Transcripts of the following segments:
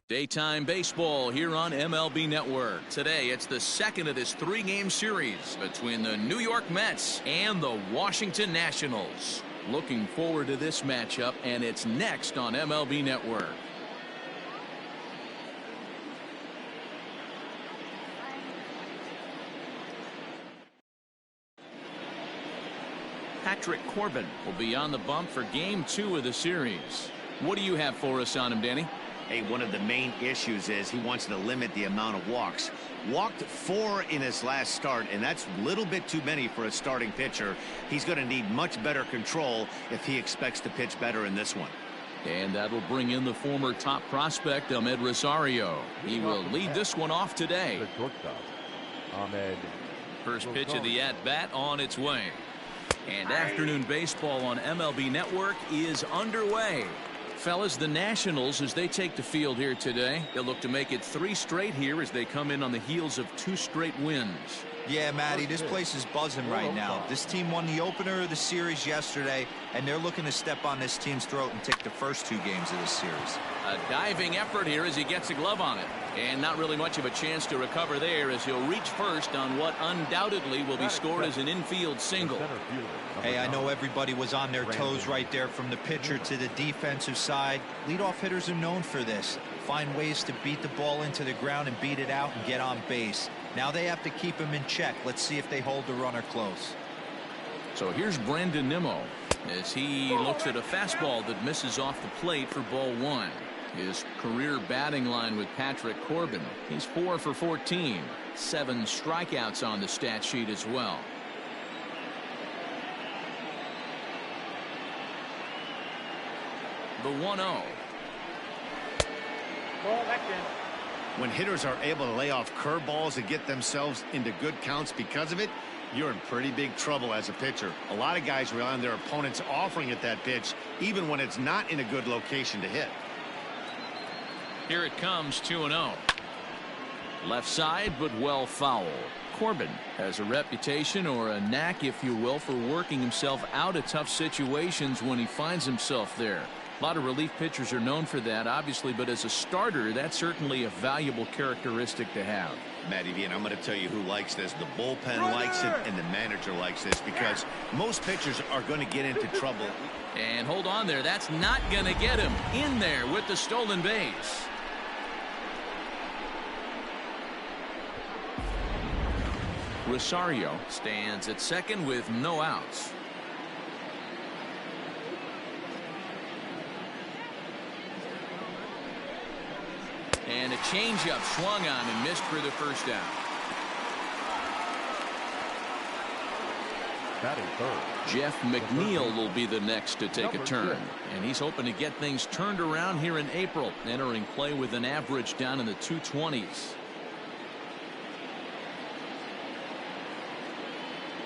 Daytime baseball here on MLB Network. Today, it's the second of this three-game series between the New York Mets and the Washington Nationals. Looking forward to this matchup, and it's next on MLB Network. Patrick Corbin will be on the bump for Game 2 of the series. What do you have for us on him, Danny? Hey, one of the main issues is he wants to limit the amount of walks. Walked 4 in his last start, and that's a little bit too many for a starting pitcher. He's going to need much better control if he expects to pitch better in this one. And that'll bring in the former top prospect, Ahmed Rosario. He will lead this one off today. First pitch of the at-bat on its way. And afternoon baseball on MLB Network is underway. Fellas, the Nationals, as they take the field here today, they'll look to make it 3 straight here as they come in on the heels of 2 straight wins. Yeah, Matty, this place is buzzing right now. This team won the opener of the series yesterday, and they're looking to step on this team's throat and take the first 2 games of this series. A diving effort here as he gets a glove on it. And not really much of a chance to recover there as he'll reach first on what undoubtedly will be scored as an infield single. Hey, I know everybody was on their toes right there from the pitcher to the defensive side. Leadoff hitters are known for this. Find ways to beat the ball into the ground and beat it out and get on base. Now they have to keep him in check. Let's see if they hold the runner close. So here's Brandon Nimmo as he looks at a fastball that misses off the plate for ball 1. His career batting line with Patrick Corbin. He's 4 for 14. 7 strikeouts on the stat sheet as well. The 1-0. When hitters are able to lay off curveballs and get themselves into good counts because of it, you're in pretty big trouble as a pitcher. A lot of guys rely on their opponents offering at that pitch, even when it's not in a good location to hit. Here it comes, 2-0. Left side, but well foul. Corbin has a reputation, or a knack, if you will, for working himself out of tough situations when he finds himself there. A lot of relief pitchers are known for that, obviously, but as a starter, that's certainly a valuable characteristic to have. Matty V, and I'm going to tell you who likes this. The bullpen likes it, and the manager likes this, because most pitchers are going to get into trouble. And hold on there. That's not going to get him in there with the stolen base. Rosario stands at second with no outs. And a changeup swung on and missed for the first out. Jeff McNeil will be the next to take a turn. And he's hoping to get things turned around here in April, entering play with an average down in the 220s.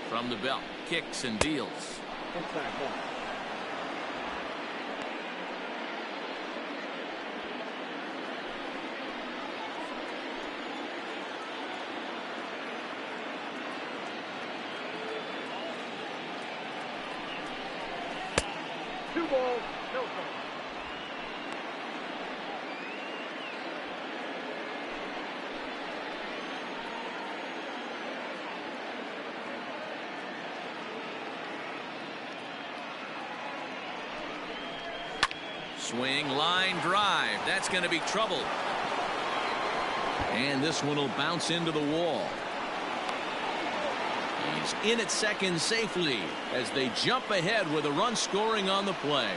From the belt, kicks and deals. Two balls, no strikes. Swing, line drive. That's going to be trouble. And this one will bounce into the wall. He's in at second safely as they jump ahead with a run scoring on the play.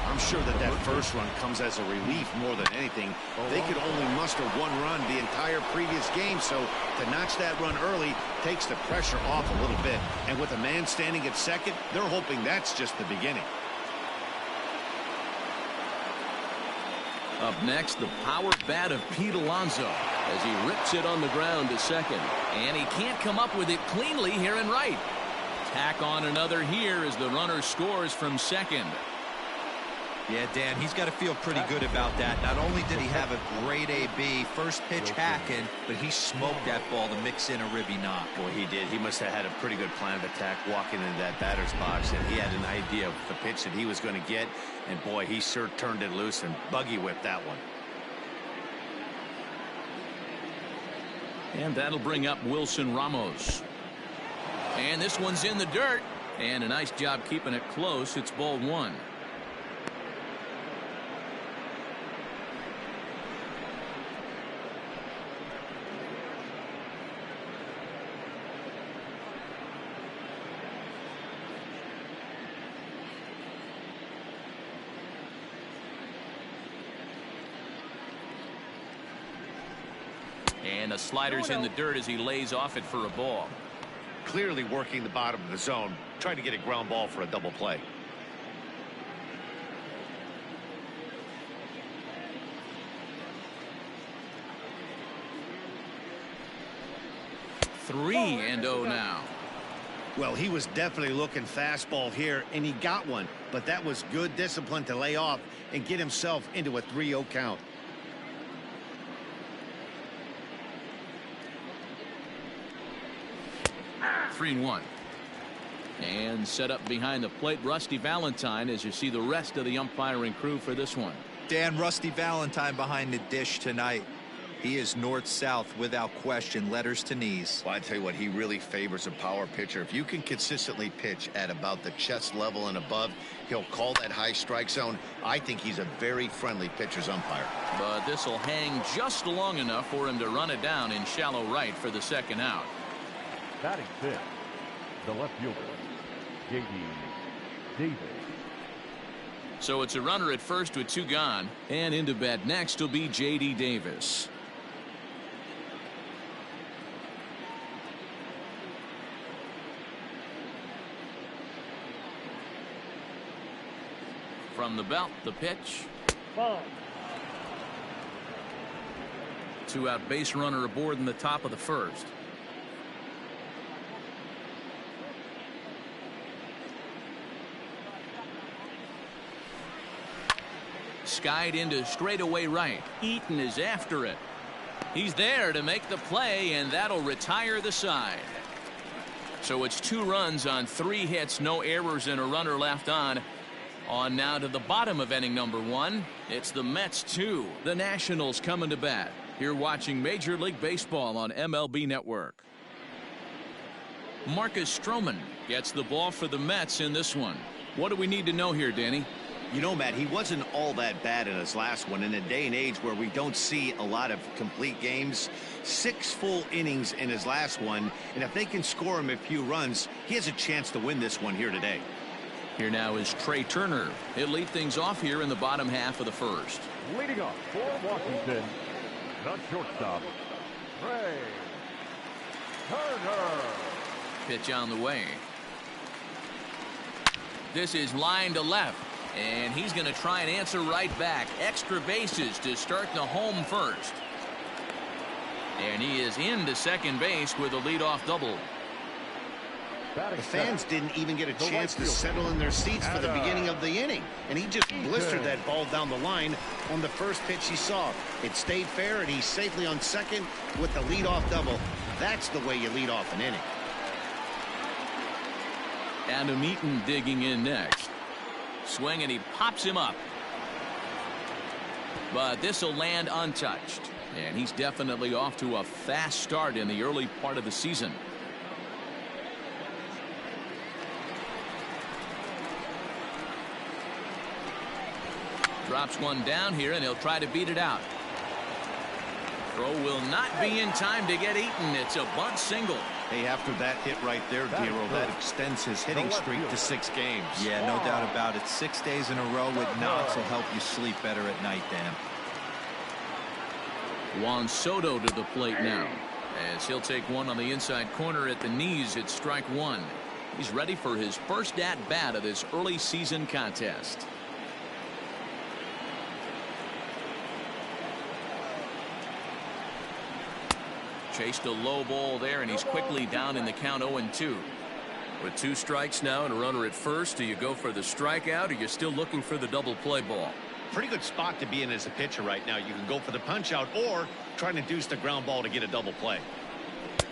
I'm sure that first run comes as a relief more than anything. They could only muster 1 run the entire previous game, so to notch that run early takes the pressure off a little bit. And with a man standing at second, they're hoping that's just the beginning. Up next, the power bat of Pete Alonso as he rips it on the ground to second. And he can't come up with it cleanly here in right. Tack on another here as the runner scores from second. Yeah, Dan, he's got to feel pretty good about that. Not only did he have a great AB, first pitch hacking, but he smoked that ball to mix in a ribby knock. Boy, he did. He must have had a pretty good plan of attack walking into that batter's box, and he had an idea of the pitch that he was going to get, and boy, he sure turned it loose and buggy whipped that one. And that'll bring up Wilson Ramos. And this one's in the dirt. And a nice job keeping it close. It's ball one. And the slider's in the dirt as he lays off it for a ball. Clearly working the bottom of the zone, trying to get a ground ball for a double play. Three and 0 now. Well, he was definitely looking fastball here, and he got one. But that was good discipline to lay off and get himself into a 3-0 count. Three and 1. And set up behind the plate, Rusty Valentine, as you see the rest of the umpiring crew for this one. Dan, Rusty Valentine behind the dish tonight. He is north-south without question, letters to knees. Well, I tell you what, he really favors a power pitcher. If you can consistently pitch at about the chest level and above, he'll call that high strike zone. I think he's a very friendly pitcher's umpire. But this will hang just long enough for him to run it down in shallow right for the second out. Batting fifth, the left fielder, J.D. Davis. So it's a runner at first with 2 gone. And into bat next will be J.D. Davis. From the belt, the pitch. Ball. 2-out base runner aboard in the top of the first. Skied into straightaway right. Eaton is after it. He's there to make the play, and that'll retire the side. So it's 2 runs on 3 hits, no errors, and a runner left on. On now to the bottom of inning number 1. It's the Mets 2. The Nationals coming to bat. You're watching Major League Baseball on MLB Network. Marcus Stroman gets the ball for the Mets in this one. What do we need to know here, Danny? You know, Matt, he wasn't all that bad in his last one. In a day and age where we don't see a lot of complete games, 6 full innings in his last one. And if they can score him a few runs, he has a chance to win this one here today. Here now is Trey Turner. He'll lead things off here in the bottom half of the first. Leading off for Washington, the shortstop, Trey Turner. Pitch on the way. This is line to left. And he's going to try and answer right back. Extra bases to start the home first. And he is into second base with a leadoff double. The fans didn't even get a chance to settle in their seats for the beginning of the inning. And he just blistered that ball down the line on the first pitch he saw. It stayed fair, and he's safely on second with the leadoff double. That's the way you lead off an inning. Adam Eaton digging in next. Swing, and he pops him up. But this will land untouched. And he's definitely off to a fast start in the early part of the season. Drops one down here, and he'll try to beat it out. Throw will not be in time to get Eaton. It's a bunt single. Hey, after that hit right there, Dero, that extends his hitting streak to 6 games. Yeah, no doubt about it. 6 days in a row with knocks will help you sleep better at night, Dan. Juan Soto to the plate now, as he'll take one on the inside corner at the knees. It's strike 1. He's ready for his first at bat of this early season contest. Chased a low ball there, and he's quickly down in the count 0-2. With 2 strikes now and a runner at first, do you go for the strikeout, or you're still looking for the double play ball? Pretty good spot to be in as a pitcher right now. You can go for the punch out or try to deuce the ground ball to get a double play.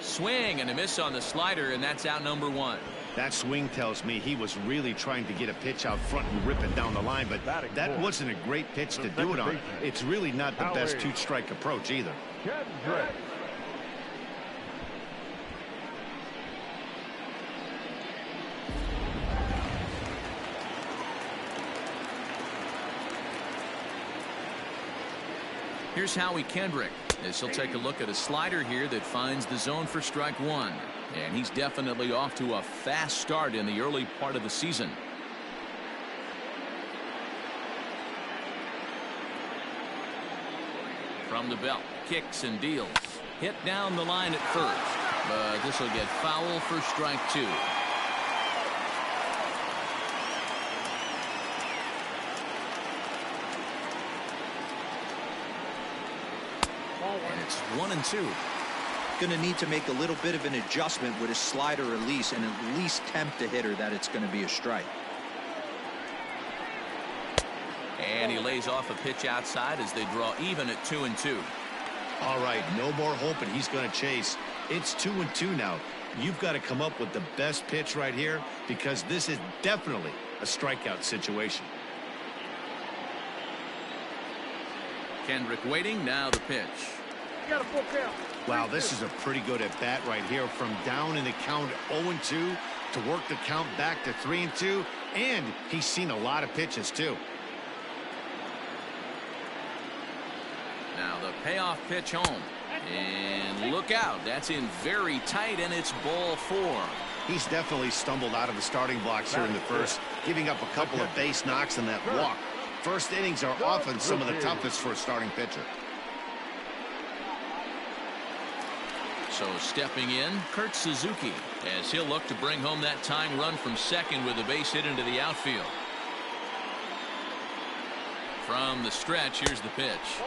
Swing and a miss on the slider, and that's out number 1. That swing tells me he was really trying to get a pitch out front and rip it down the line, but that wasn't a great pitch to do it on. It's really not the best 2-strike approach either. Here's Howie Kendrick as he'll take a look at a slider here that finds the zone for strike one. And he's definitely off to a fast start in the early part of the season. From the belt, kicks and deals. Hit down the line at first, but this will get foul for strike two. And it's 1-2. Going to need to make a little bit of an adjustment with his slider release and at least tempt the hitter that it's going to be a strike. And he lays off a pitch outside as they draw even at 2-2. All right, no more hoping he's going to chase. It's 2-2 now. You've got to come up with the best pitch right here because this is definitely a strikeout situation. Kendrick waiting, now the pitch. Wow, this is a pretty good at bat right here from down in the count 0-2 to work the count back to 3-2, and he's seen a lot of pitches too. Now the payoff pitch home, and look out, that's in very tight, and it's ball four. He's definitely stumbled out of the starting blocks here in the first, giving up a couple of base knocks and that walk. First innings are often some of the toughest for a starting pitcher. So stepping in, Kurt Suzuki, as he'll look to bring home that tying run from second with a base hit into the outfield. From the stretch, here's the pitch.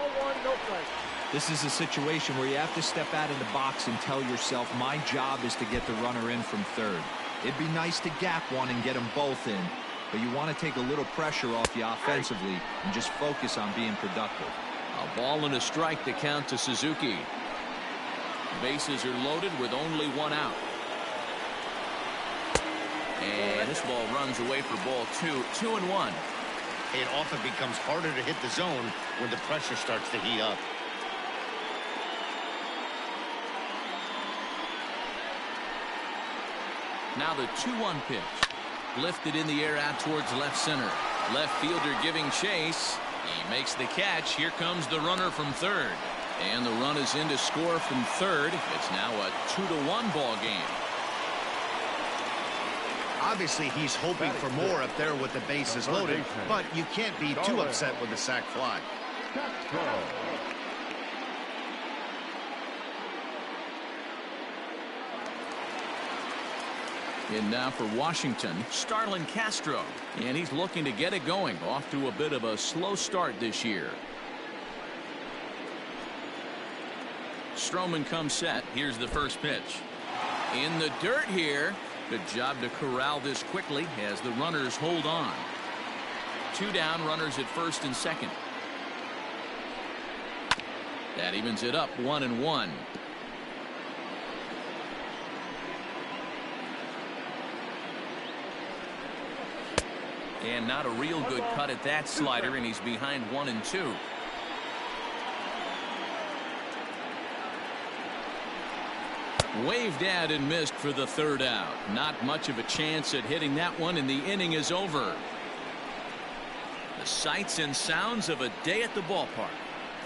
This is a situation where you have to step out of the box and tell yourself, my job is to get the runner in from third. It'd be nice to gap one and get them both in, but you want to take a little pressure off you offensively and just focus on being productive. A ball and a strike to count to Suzuki. Bases are loaded with only one out. And this ball runs away for ball two. 2-1. It often becomes harder to hit the zone when the pressure starts to heat up. Now the 2-1 pitch. Lifted in the air out towards left center. Left fielder giving chase. He makes the catch. Here comes the runner from third. And the run is in to score from third. It's now a 2-1 ball game. Obviously, he's hoping for more up there with the bases loaded, but you can't be too upset with the sac fly. And now for Washington, Starlin Castro. And he's looking to get it going. Off to a bit of a slow start this year. Stroman comes set. Here's the first pitch. In the dirt here. Good job to corral this quickly as the runners hold on. 2 down, runners at first and second. That evens it up 1-1. And not a real good cut at that slider, and he's behind 1-2. Waved at and missed for the third out. Not much of a chance at hitting that one, and the inning is over. The sights and sounds of a day at the ballpark.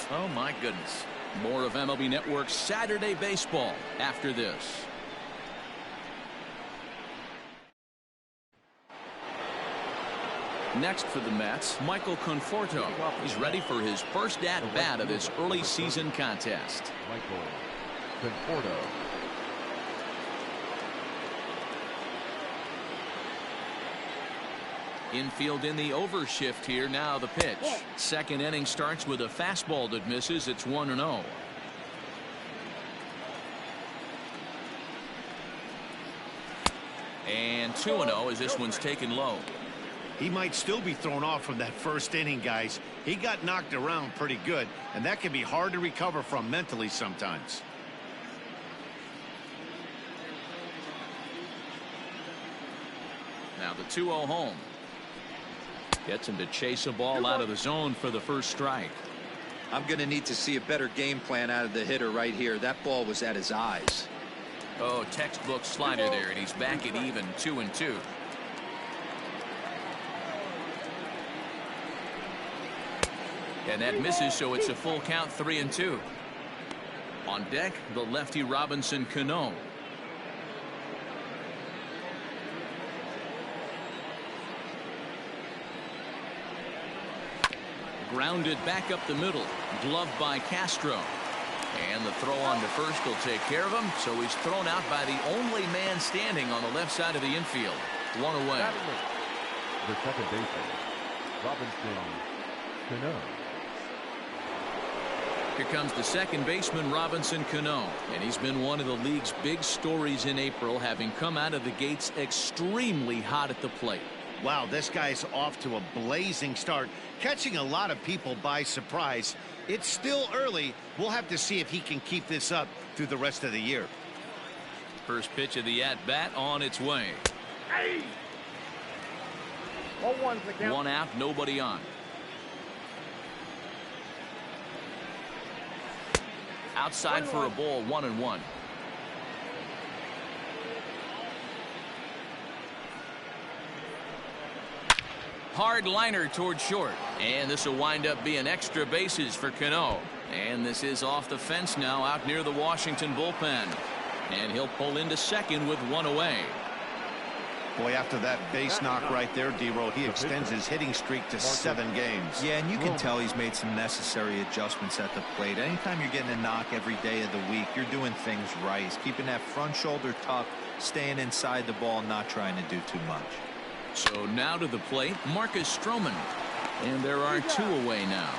Oh my goodness. More of MLB Network's Saturday Baseball after this. Next for the Mets, Michael Conforto. He's ready for his first at-bat of this early season contest. Michael Conforto. Infield in the overshift here. Now the pitch. Second inning starts with a fastball that misses. It's 1-0. And 2-0 as this one's taken low. He might still be thrown off from that first inning, guys. He got knocked around pretty good, and that can be hard to recover from mentally sometimes. Now the 2-0 home. Gets him to chase a ball out of the zone for the first strike. I'm going to need to see a better game plan out of the hitter right here. That ball was at his eyes. Oh, textbook slider there, and he's back at even 2-2. And that misses, so it's a full count, 3-2. On deck, the lefty Robinson Cano. Grounded back up the middle, gloved by Castro. And the throw on to first will take care of him, so he's thrown out by the only man standing on the left side of the infield. One away. The second baseman, Robinson Cano. Here comes the second baseman, Robinson Cano, and he's been one of the league's big stories in April, having come out of the gates extremely hot at the plate. Wow, this guy's off to a blazing start, catching a lot of people by surprise. It's still early. We'll have to see if he can keep this up through the rest of the year. First pitch of the at-bat on its way. Hey! 0-1's the count. One out, nobody on. Outside for a ball, 1-1. Hard liner toward short, and this will wind up being extra bases for Cano. And this is off the fence now, out near the Washington bullpen, and he'll pull into second with one away. Boy, after that base knock right there, D-Roll, he extends his hitting streak to 7 games. Yeah, and you can tell he's made some necessary adjustments at the plate. Anytime you're getting a knock every day of the week, you're doing things right. He's keeping that front shoulder tucked, staying inside the ball, not trying to do too much. So now to the plate, vs.Stroman. And there are 2 away now.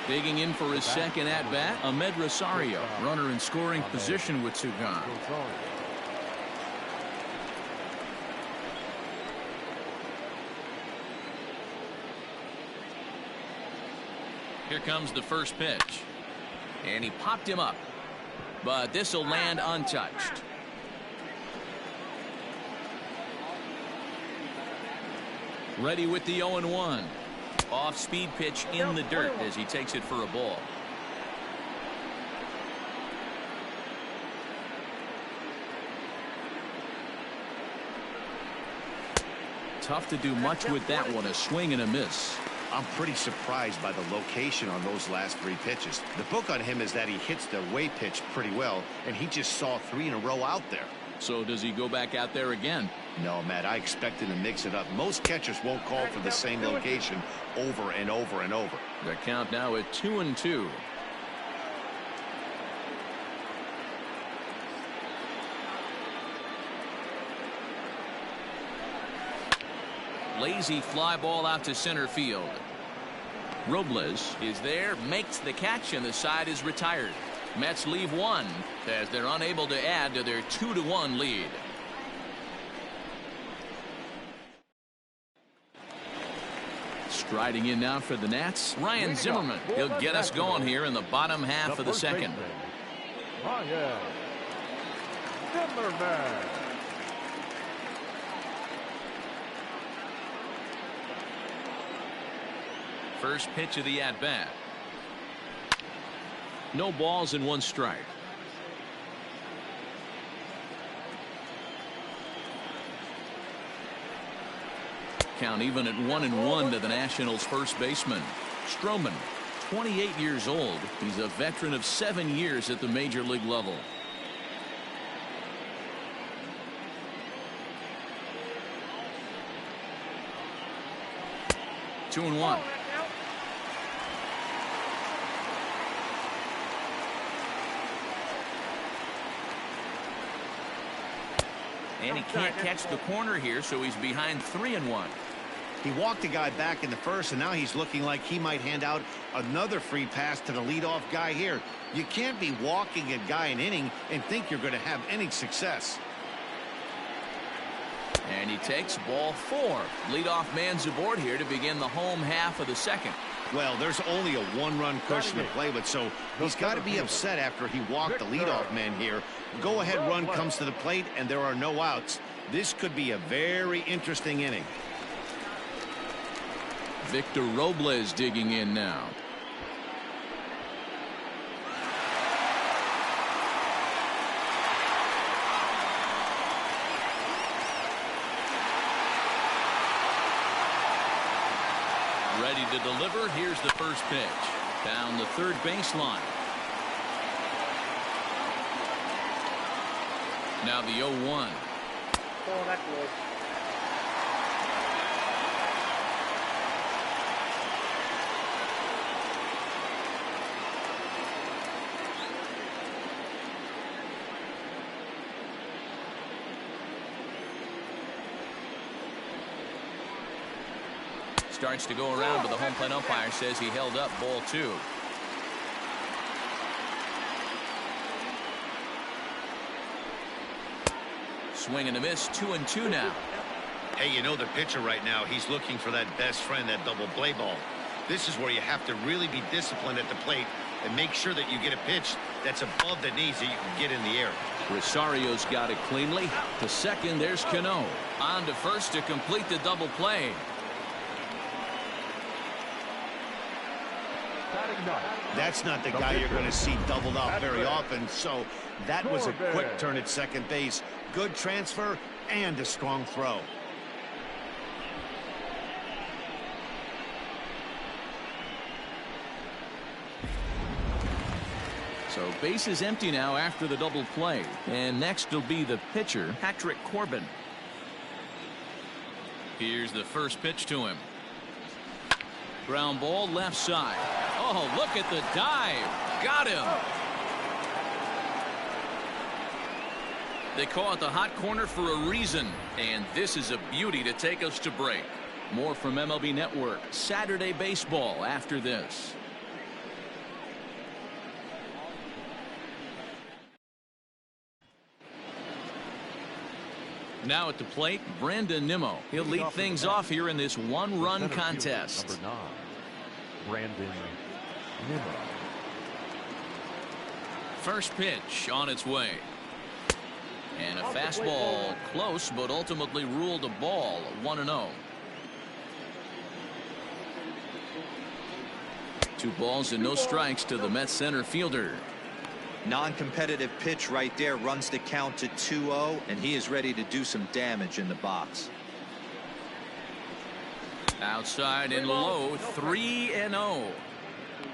Digging in for his second at-bat, Ahmed Rosario, runner in scoring position with 2 gone. Here comes the first pitch. And he popped him up. But this will land untouched. Ready with the 0-1. Off-speed pitch in the dirt as he takes it for a ball. Tough to do much with that one, a swing and a miss. I'm pretty surprised by the location on those last 3 pitches. The book on him is that he hits the way pitch pretty well, and he just saw 3 in a row out there. So does he go back out there again? No, Matt, I expect him to mix it up. Most catchers won't call for the same location over and over and over. The count now at 2-2. Lazy fly ball out to center field. Robles is there, makes the catch, and the side is retired. Mets leave 1 as they're unable to add to their 2-1 lead. Striding in now for the Nats, Ryan Zimmerman. He'll get us going here in the bottom half of the second. Ryan Zimmerman. First pitch of the at-bat. No balls and 1 strike. Count even at 1-1 to the Nationals' first baseman. Stroman, 28 years old. He's a veteran of 7 years at the major league level. Two and 1. And he can't catch the corner here, so he's behind 3-1. He walked a guy back in the first, and now he's looking like he might hand out another free pass to the leadoff guy here. You can't be walking a guy an inning and think you're going to have any success. And he takes ball 4. Leadoff man's aboard here to begin the home half of the second. Well, there's only a 1-run cushion to play with, so he's got to be upset after he walked the leadoff man here. Go-ahead run comes to the plate, and there are no outs. This could be a very interesting inning. Victor Robles digging in now. Ready to deliver. Here's the first pitch. Down the third baseline. Now the 0-1. Oh, that's low. Starts to go around, but the home plate umpire says he held up. Ball 2. Swing and a miss. 2-2 now. Hey, you know the pitcher right now, he's looking for that best friend, that double play ball. This is where you have to really be disciplined at the plate and make sure that you get a pitch that's above the knees that you can get in the air. Rosario's got it cleanly. To second, there's Cano. On to first to complete the double play. That's not the guy you're going to see doubled up very often, so that was a quick turn at second base. Good transfer and a strong throw. So base is empty now after the double play. And next will be the pitcher, Patrick Corbin. Here's the first pitch to him. Ground ball left side. Oh, look at the dive. Got him. They call it the hot corner for a reason. And this is a beauty to take us to break. More from MLB Network. Saturday baseball after this. Now at the plate, Brandon Nimmo. He'll lead things off here in this one-run contest. Number 9, Brandon Nimmo. First pitch on its way. And a fastball close, but ultimately ruled a ball. 1-0. 2 balls and no strikes to the Mets center fielder. Non-competitive pitch right there, runs the count to 2-0, and he is ready to do some damage in the box. Outside and low, 3-0.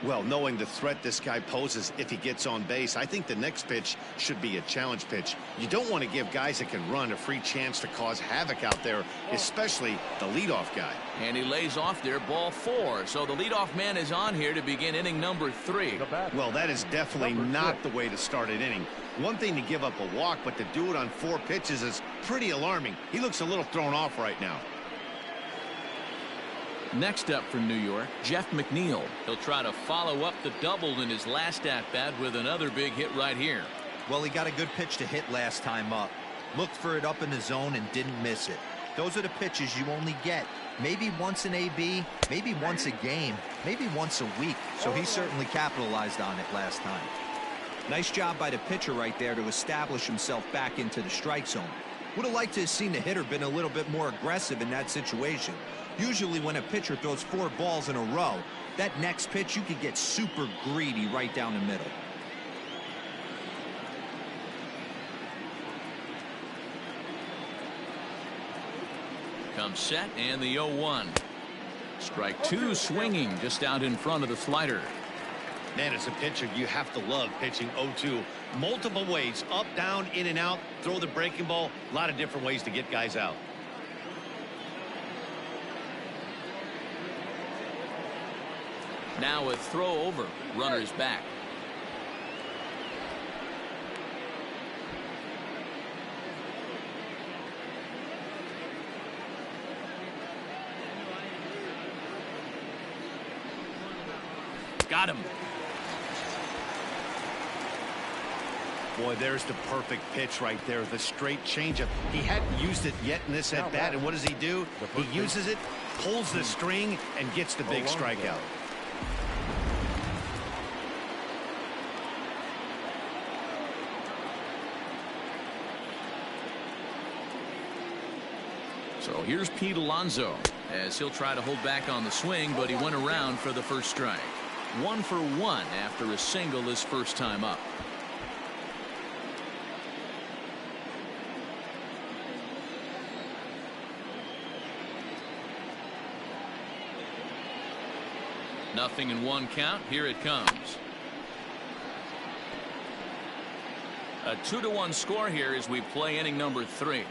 Well, knowing the threat this guy poses if he gets on base, I think the next pitch should be a challenge pitch. You don't want to give guys that can run a free chance to cause havoc out there, especially the leadoff guy. And he lays off there, ball 4. So the leadoff man is on here to begin inning number 3. Well, that is definitely not the way to start an inning. One thing to give up a walk, but to do it on 4 pitches is pretty alarming. He looks a little thrown off right now. Next up from New York, Jeff McNeil. He'll try to follow up the double in his last at-bat with another big hit right here. Well, he got a good pitch to hit last time up. Looked for it up in the zone and didn't miss it. Those are the pitches you only get maybe once in AB, maybe once a game, maybe once a week. So he certainly capitalized on it last time. Nice job by the pitcher right there to establish himself back into the strike zone. Would have liked to have seen the hitter been a little bit more aggressive in that situation. Usually when a pitcher throws 4 balls in a row, that next pitch you could get super greedy right down the middle. Comes set and the 0-1. Strike 2 swinging just out in front of the slider. Man, as a pitcher, you have to love pitching 0-2. Multiple ways, up, down, in and out, throw the breaking ball. A lot of different ways to get guys out. Now a throw over. Runners back. Got him. Boy, there's the perfect pitch right there. The straight changeup. He hadn't used it yet in this at-bat, and what does he do? He uses it, pulls the string, and gets the big strikeout. So here's Pete Alonso as he'll try to hold back on the swing, but he went around for the first strike. 1 for 1 after a single his first time up. Nothing in one count. Here it comes. A 2-1 score here as we play inning number 3.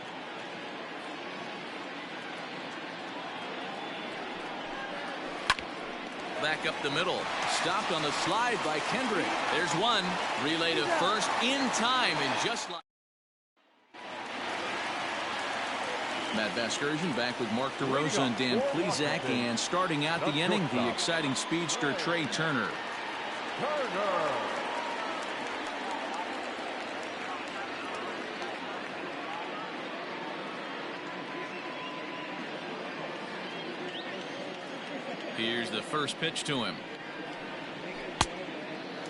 Back up the middle. Stopped on the slide by Kendrick. There's one. Relay to first in time, and just like Matt Vasgersian back with Mark DeRosa and Dan Plesac, and starting out the inning, the exciting speedster Trey Turner. Here's the first pitch to him.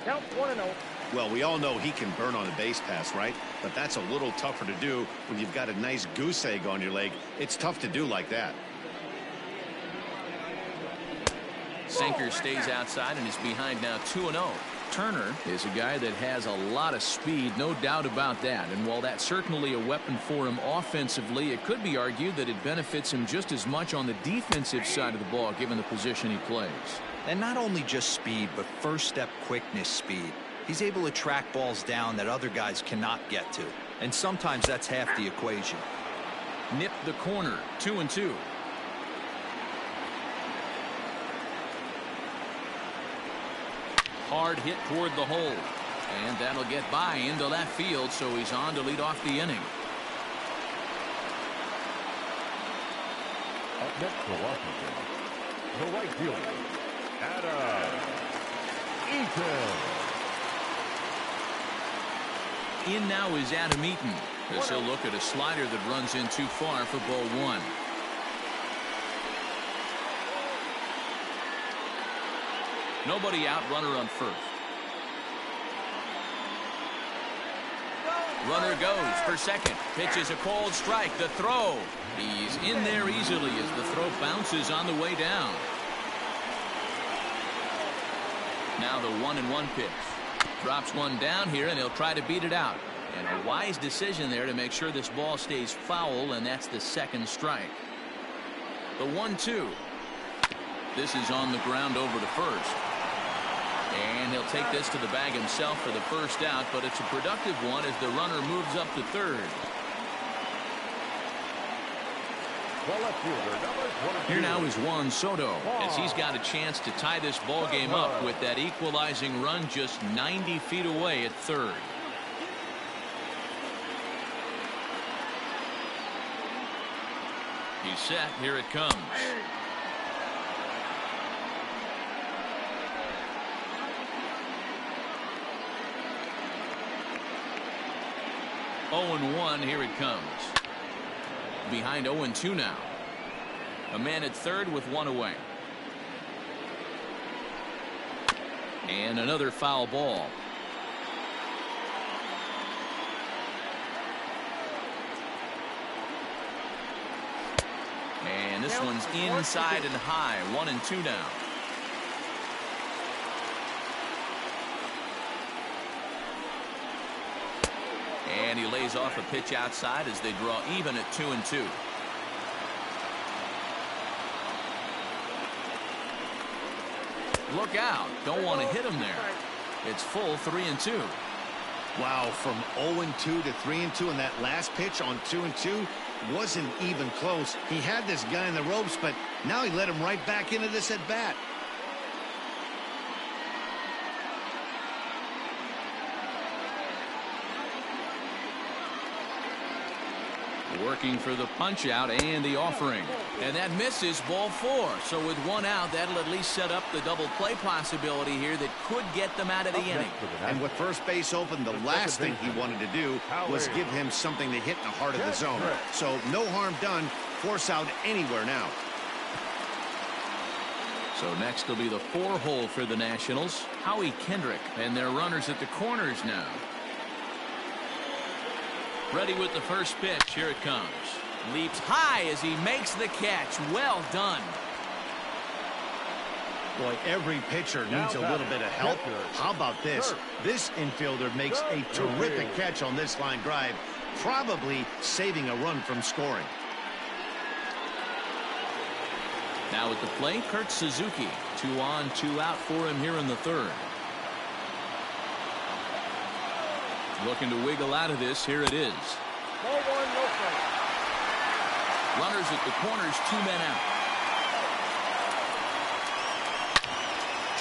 Count 1-0. Well, we all know he can burn on a base pass, right? But that's a little tougher to do when you've got a nice goose egg on your leg. It's tough to do like that. Sinker stays outside and is behind now 2-0. Turner is a guy that has a lot of speed, no doubt about that. And while that's certainly a weapon for him offensively, it could be argued that it benefits him just as much on the defensive side of the ball, given the position he plays. And not only just speed, but first step quickness speed. He's able to track balls down that other guys cannot get to. And sometimes that's half the equation. Nip the corner. 2-2. Hard hit toward the hole, and that'll get by into left field, so he's on to lead off the inning. Up next for Washington, the right fielder, Adam Eaton. In now is Adam Eaton, as he'll look at a slider that runs in too far for ball 1. Nobody out, runner on first. Runner goes for second. Pitch is a cold strike. The throw. He's in there easily as the throw bounces on the way down. Now the 1-1 pitch. Drops one down here, and he'll try to beat it out. And a wise decision there to make sure this ball stays foul, and that's the second strike. The 1-2. This is on the ground over to first. And he'll take this to the bag himself for the first out, but it's a productive one as the runner moves up to third. Here now is Juan Soto as he's got a chance to tie this ball game up with that equalizing run just 90 feet away at third. He's set. Here it comes. Oh, 0-1. Here it comes. Behind 0-2 now. A man at third with one away. And another foul ball. And this one's inside and high. 1-2 now. And he lays off a pitch outside as they draw even at 2-2. Look out. Don't want to hit him there. It's full 3-2. Wow, from 0-2 to 3-2, and that last pitch on 2-2 wasn't even close. He had this guy in the ropes, but now he let him right back into this at bat. Working for the punch out and the offering, and that misses. Ball 4. So with one out, that'll at least set up the double play possibility here that could get them out of the inning. And with first base open, the last thing he wanted to do was give him something to hit in the heart of the zone. So no harm done. Force out anywhere now. So next will be the 4-hole for the Nationals. Howie Kendrick and their runners at the corners now. Ready with the first pitch. Here it comes. Leaps high as he makes the catch. Well done. Boy, every pitcher needs a little bit of help. How about this? This infielder makes a terrific catch on this line drive, probably saving a run from scoring. Now at the plate, Kurt Suzuki. 2 on, 2 out for him here in the third. Looking to wiggle out of this. Here it is. Ball 1, no strike. Runners at the corners, 2 men out.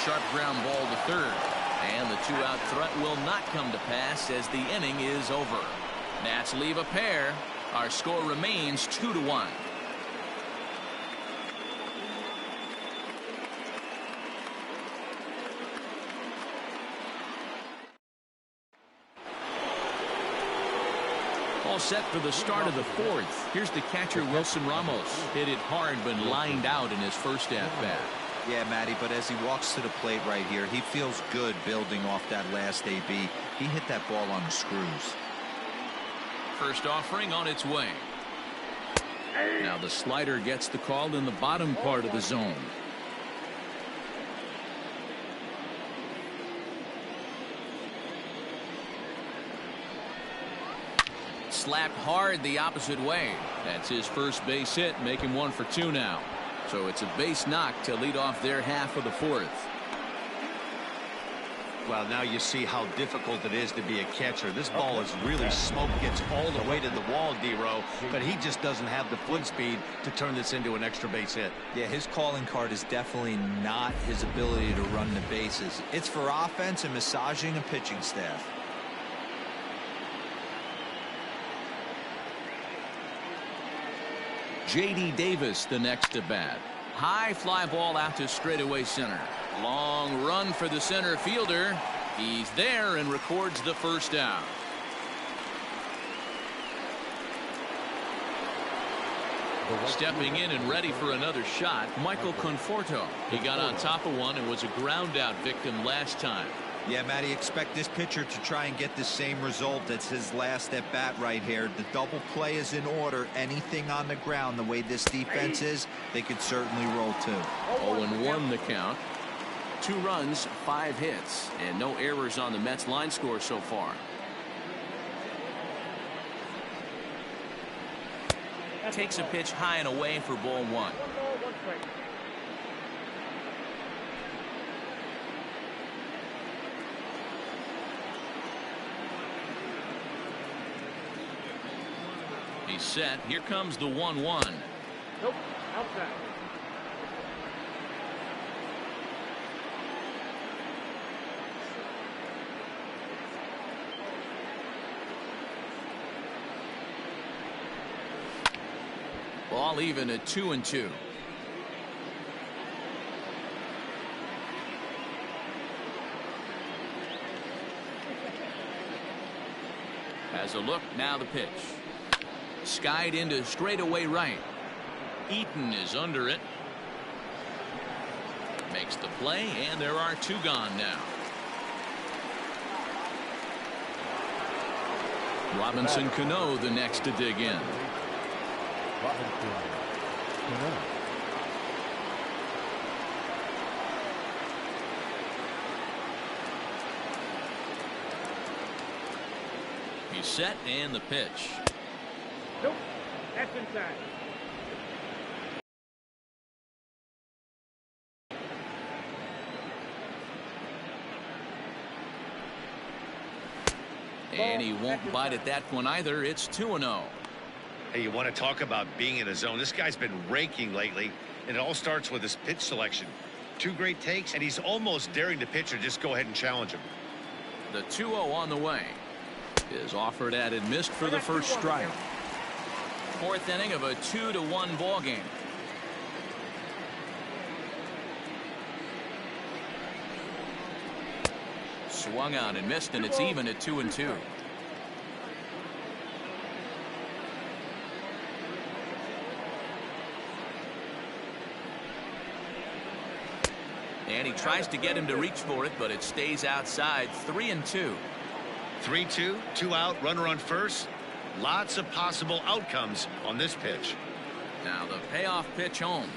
Sharp ground ball to third. And the 2-out threat will not come to pass as the inning is over. Nats leave a pair. Our score remains 2-1. All set for the start of the fourth. Here's the catcher, Wilson Ramos. Hit it hard, but lined out in his first at-bat. Yeah, Matty, but as he walks to the plate right here, he feels good building off that last AB. He hit that ball on the screws. First offering on its way. Now the slider gets the call in the bottom part of the zone. Slapped hard the opposite way. That's his first base hit, making 1 for 2 now. So it's a base knock to lead off their half of the fourth. Well, now you see how difficult it is to be a catcher. This ball is really smoked, gets all the way to the wall, D-Row, but he just doesn't have the foot speed to turn this into an extra base hit. Yeah, his calling card is definitely not his ability to run the bases. It's for offense and massaging a pitching staff. J.D. Davis the next to bat. High fly ball out to straightaway center. Long run for the center fielder. He's there and records the first down. Stepping in and ready for another shot, Michael Conforto. He got on top of one and was a ground out victim last time. Yeah, Matty, expect this pitcher to try and get the same result as his last at bat right here. The double play is in order. Anything on the ground, the way this defense is, they could certainly roll 2. 0-1 the count. 2 runs, 5 hits, and no errors on the Mets line score so far. Takes a pitch high and away for ball 1. 1 ball, 1 strike. He's set. Here comes the 1-1. Nope, outside. Ball even at 2-2. Has a look. Now the pitch. Skied into straightaway right. Eaton is under it. Makes the play, and there are 2 gone now. Robinson Cano the next to dig in. He's set, and the pitch. Nope, that's inside. And he won't bite at that one either. It's 2-0. Hey, you want to talk about being in a zone? This guy's been raking lately, and it all starts with his pitch selection. 2 great takes, and he's almost daring the pitcher just go ahead and challenge him. The 2-0 on the way. Is offered at and missed for the first strike. 4th inning of a 2-1 ball game. Swung on and missed, and it's even at 2-2. And he tries to get him to reach for it, but it stays outside. 3-2. 3-2, 2 out, runner on first. Lots of possible outcomes on this pitch. Now the payoff pitch home.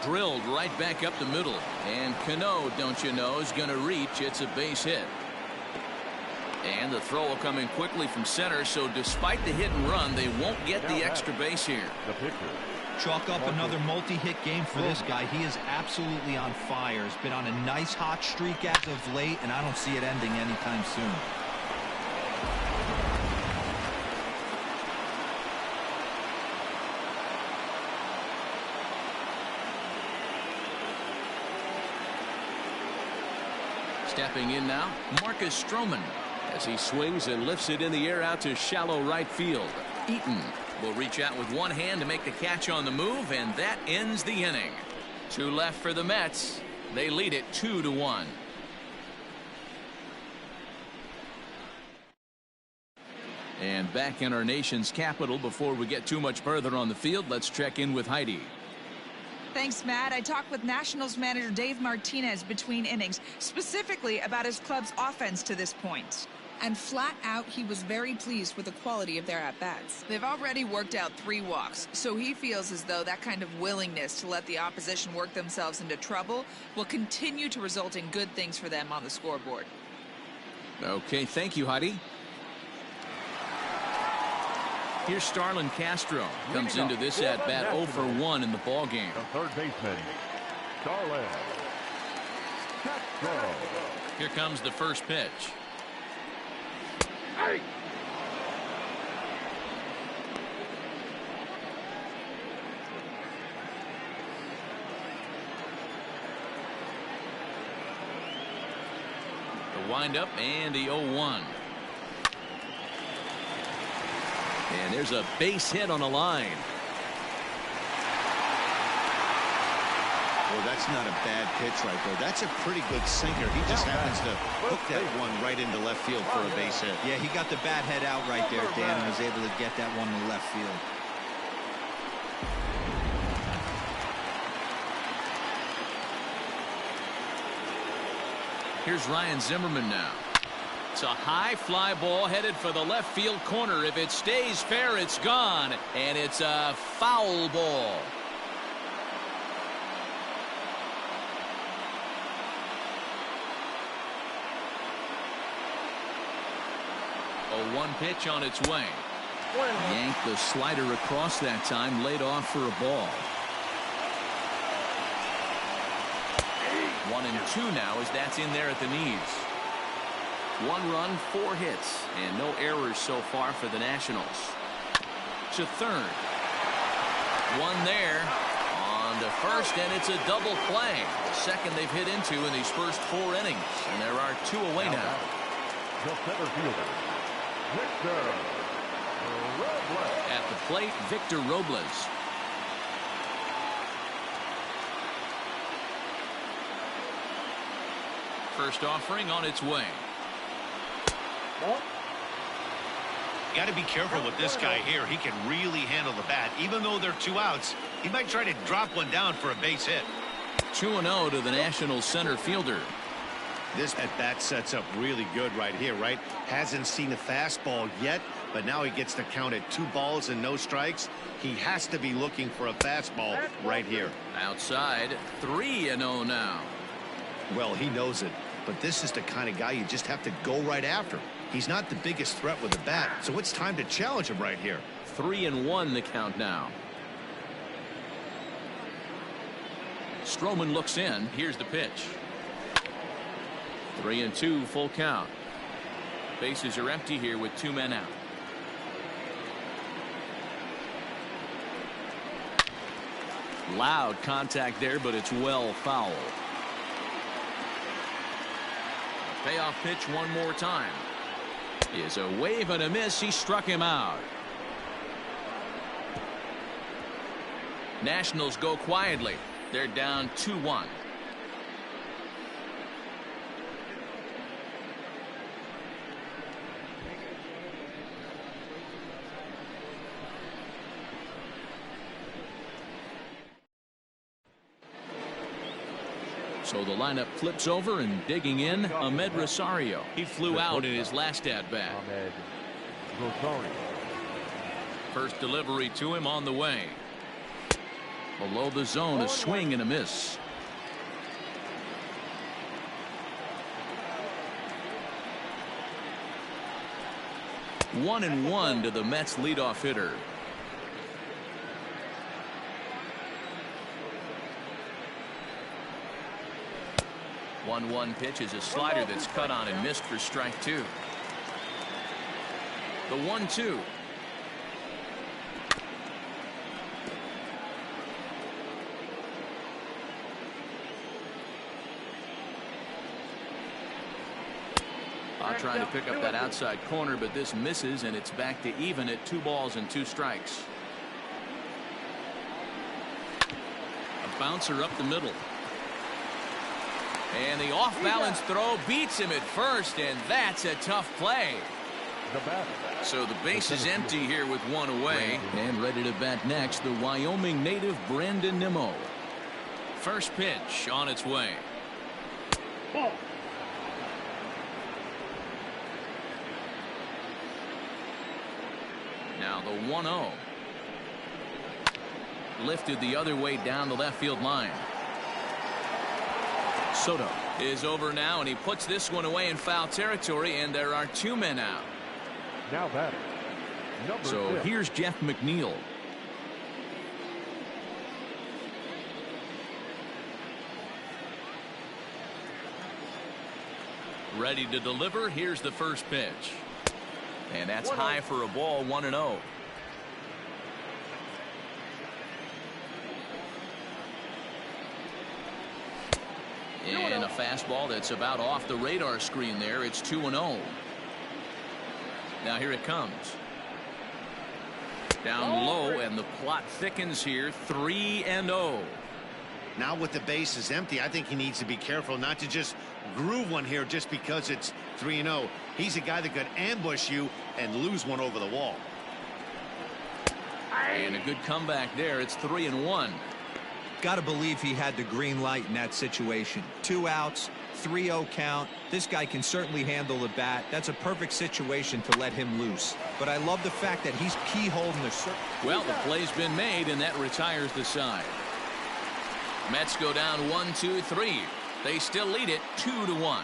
Drilled right back up the middle. And Cano, don't you know, is going to reach. It's a base hit. And the throw will come in quickly from center, so despite the hit and run, they won't get the extra base here. The pitcher, Chalk up another multi-hit game for this guy. He is absolutely on fire. He's been on a nice hot streak as of late, and I don't see it ending anytime soon. Stepping in now, Marcus Stroman, as he swings and lifts it in the air out to shallow right field. Eaton will reach out with one hand to make the catch on the move, and that ends the inning. 2 left for the Mets. They lead it 2-1. And back in our nation's capital, before we get too much further on the field, let's check in with Heidi. Thanks, Matt. I talked with Nationals manager Dave Martinez between innings, specifically about his club's offense to this point. And flat out, he was very pleased with the quality of their at-bats. They've already worked out 3 walks, so he feels as though that kind of willingness to let the opposition work themselves into trouble will continue to result in good things for them on the scoreboard. Okay, thank you, Heidi. Here's Starlin Castro. Comes into this at-bat 0 for 1 in the ball game. The third baseman, Starlin Castro. Here comes the first pitch. Hey! The windup and the 0-1. And there's a base hit on the line. Well, that's not a bad pitch right there. That's a pretty good sinker. He just happens to hook that one right into left field for a base hit. Yeah, he got the bat head out right there, Dan, and was able to get that one to left field. Here's Ryan Zimmerman now. It's a high fly ball headed for the left field corner. If it stays fair, it's gone, and it's a foul ball. A 1 pitch on its way. Yanked the slider across that time, laid off for a ball. 1-2 now as that's in there at the knees. 1 run, 4 hits, and no errors so far for the Nationals. To third. 1 there on to first, and it's a double play. Second they've hit into in these first 4 innings, and there are 2 away now. The center fielder, Victor Robles. At the plate, Victor Robles. First offering on its way. Got to be careful with this guy here. He can really handle the bat. Even though they're 2 outs, he might try to drop one down for a base hit. 2-0 to the Nationals center fielder. This at-bat sets up really good right here, right? Hasn't seen a fastball yet, but now he gets to count at 2 balls and no strikes. He has to be looking for a fastball right here. Outside, 3-0 now. Well, he knows it, but this is the kind of guy you just have to go right after. He's not the biggest threat with the bat, so it's time to challenge him right here. 3-1 the count now. Stroman looks in. Here's the pitch. 3-2 full count. Bases are empty here with 2 men out. Loud contact there, but it's well foul. Payoff pitch one more time. Is a wave and a miss. He struck him out. Nationals go quietly. They're down 2-1. So the lineup flips over, and digging in, Ahmed Rosario. He flew out in his last at-bat. Ahmed Rosario. First delivery to him on the way. Below the zone, a swing and a miss. One and one to the Mets leadoff hitter. 1-1 pitch is a slider that's cut on and missed for strike 2. The 1-2. Trying to pick up that outside corner, but this misses, and it's back to even at 2 balls and 2 strikes. A bouncer up the middle. And the off-balance throw beats him at first, and that's a tough play. So the base is empty here with 1 away. And ready to bat next, the Wyoming native Brandon Nimmo. First pitch on its way. Ball. Now the 1-0. Lifted the other way down the left field line. Soto is over now, and he puts this one away in foul territory, and there are 2 men out. Now batting, number So 6. here's Jeff McNeil. Ready to deliver. Here's the first pitch. And that's high for a ball. 1-0. And a fastball that's about off the radar screen there. It's 2-0. Now here it comes. Down low, and the plot thickens here. 3-0. Now with the bases empty, I think he needs to be careful not to just groove one here just because it's 3-0. He's a guy that could ambush you and lose one over the wall. And a good comeback there. It's 3-1. Got to believe he had the green light in that situation. 2 outs, 3-0 count. This guy can certainly handle the bat. That's a perfect situation to let him loose. But I love the fact that he's keyholding the circle. Well, the play's been made, and that retires the side. Mets go down 1-2-3. They still lead it 2-1.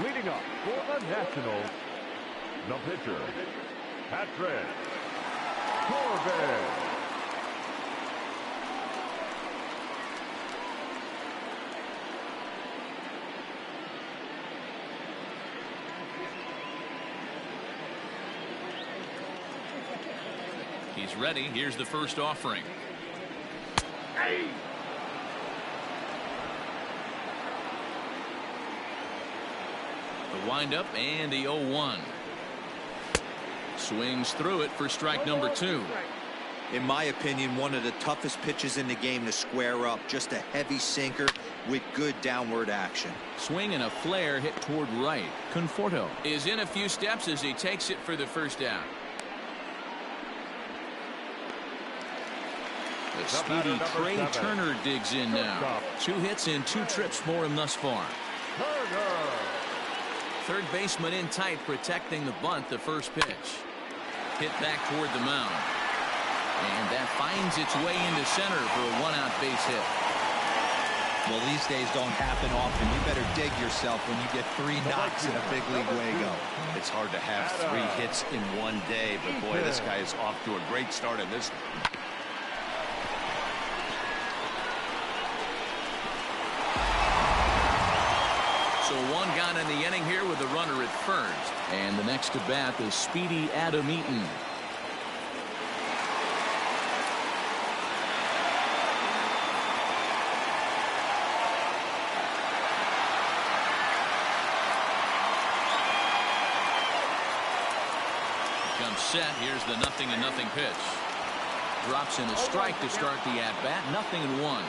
Leading up for the Nationals, the pitcher, Patrick Corbin. He's ready. Here's the first offering. The windup and the 0-1. Swings through it for strike number 2. In my opinion, one of the toughest pitches in the game to square up. Just a heavy sinker with good downward action. Swing and a flare hit toward right. Conforto is in a few steps as he takes it for the first out. The speedy Trey Turner digs in now. 2 hits and 2 trips for him thus far. Third baseman in tight, protecting the bunt. The first pitch hit back toward the mound, and that finds its way into center for a 1-out base hit. Well, these days don't happen often. You better dig yourself when you get 3 knocks in a big league way go. It's hard to have 3 hits in one day, but boy, this guy is off to a great start in this. So 1 gone in the inning here with a runner at first. And the next to bat is speedy Adam Eaton. Comes set. Here's the 0-0 pitch. Drops in a strike to start the at-bat. 0-1.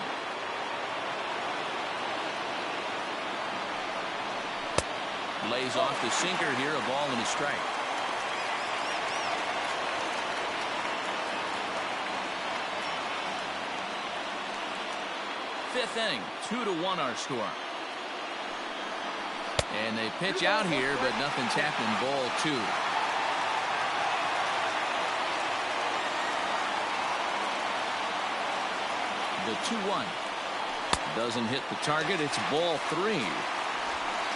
Lays off the sinker here, a ball and a strike. Fifth inning, 2-1 our score. And they pitch out here, but nothing's happened. Ball 2. The 2-1 doesn't hit the target. It's ball 3.